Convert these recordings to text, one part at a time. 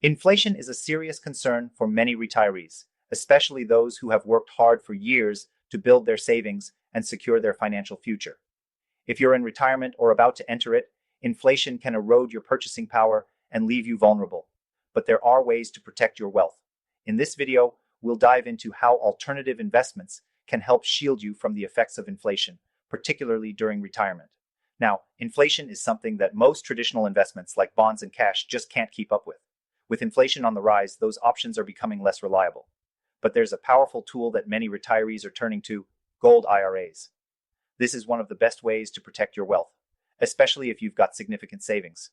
Inflation is a serious concern for many retirees, especially those who have worked hard for years to build their savings and secure their financial future. If you're in retirement or about to enter it, inflation can erode your purchasing power and leave you vulnerable. But there are ways to protect your wealth. In this video, we'll dive into how alternative investments can help shield you from the effects of inflation, particularly during retirement. Now, inflation is something that most traditional investments like bonds and cash just can't keep up with. With inflation on the rise, those options are becoming less reliable. But there's a powerful tool that many retirees are turning to: gold IRAs. This is one of the best ways to protect your wealth, especially if you've got significant savings.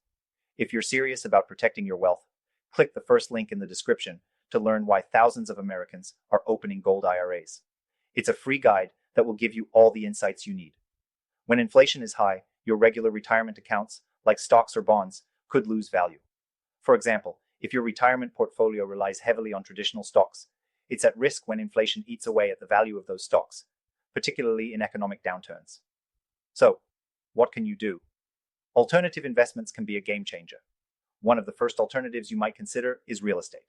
If you're serious about protecting your wealth, click the first link in the description to learn why thousands of Americans are opening gold IRAs. It's a free guide that will give you all the insights you need. When inflation is high, your regular retirement accounts, like stocks or bonds, could lose value. For example, if your retirement portfolio relies heavily on traditional stocks, it's at risk when inflation eats away at the value of those stocks, particularly in economic downturns. So, what can you do? Alternative investments can be a game changer. One of the first alternatives you might consider is real estate.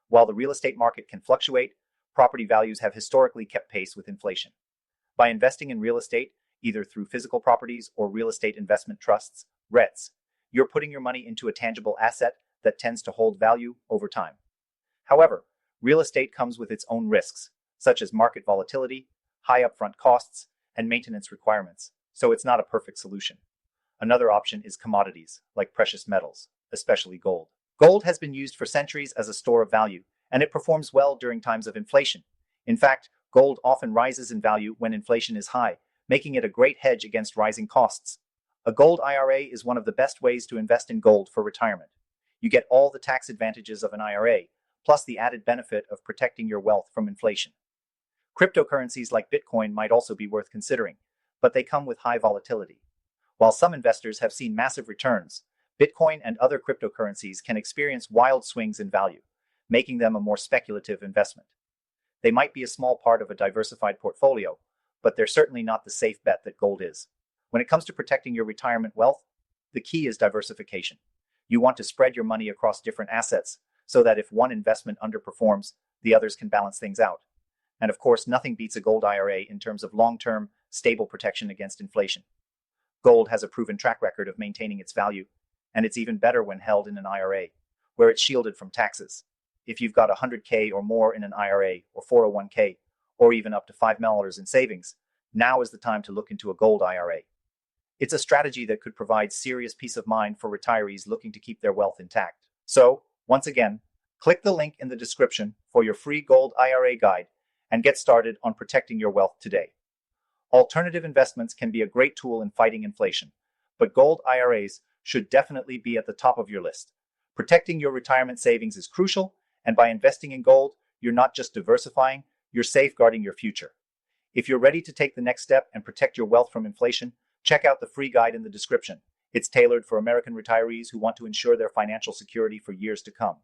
While the real estate market can fluctuate, property values have historically kept pace with inflation. By investing in real estate, either through physical properties or real estate investment trusts, REITs, you're putting your money into a tangible asset that tends to hold value over time. However, real estate comes with its own risks, such as market volatility, high upfront costs, and maintenance requirements, so it's not a perfect solution. Another option is commodities, like precious metals, especially gold. Gold has been used for centuries as a store of value, and it performs well during times of inflation. In fact, gold often rises in value when inflation is high, making it a great hedge against rising costs. A gold IRA is one of the best ways to invest in gold for retirement. You get all the tax advantages of an IRA, plus the added benefit of protecting your wealth from inflation. Cryptocurrencies like Bitcoin might also be worth considering, but they come with high volatility. While some investors have seen massive returns, Bitcoin and other cryptocurrencies can experience wild swings in value, making them a more speculative investment. They might be a small part of a diversified portfolio, but they're certainly not the safe bet that gold is. When it comes to protecting your retirement wealth, the key is diversification. You want to spread your money across different assets so that if one investment underperforms, the others can balance things out. And of course, nothing beats a gold IRA in terms of long-term, stable protection against inflation. Gold has a proven track record of maintaining its value, and it's even better when held in an IRA, where it's shielded from taxes. If you've got 100K or more in an IRA or 401K, or even up to $5 million in savings, now is the time to look into a gold IRA. It's a strategy that could provide serious peace of mind for retirees looking to keep their wealth intact. So, once again, click the link in the description for your free gold IRA guide and get started on protecting your wealth today. Alternative investments can be a great tool in fighting inflation, but gold IRAs should definitely be at the top of your list. Protecting your retirement savings is crucial, and by investing in gold, you're not just diversifying, you're safeguarding your future. If you're ready to take the next step and protect your wealth from inflation, check out the free guide in the description. It's tailored for American retirees who want to ensure their financial security for years to come.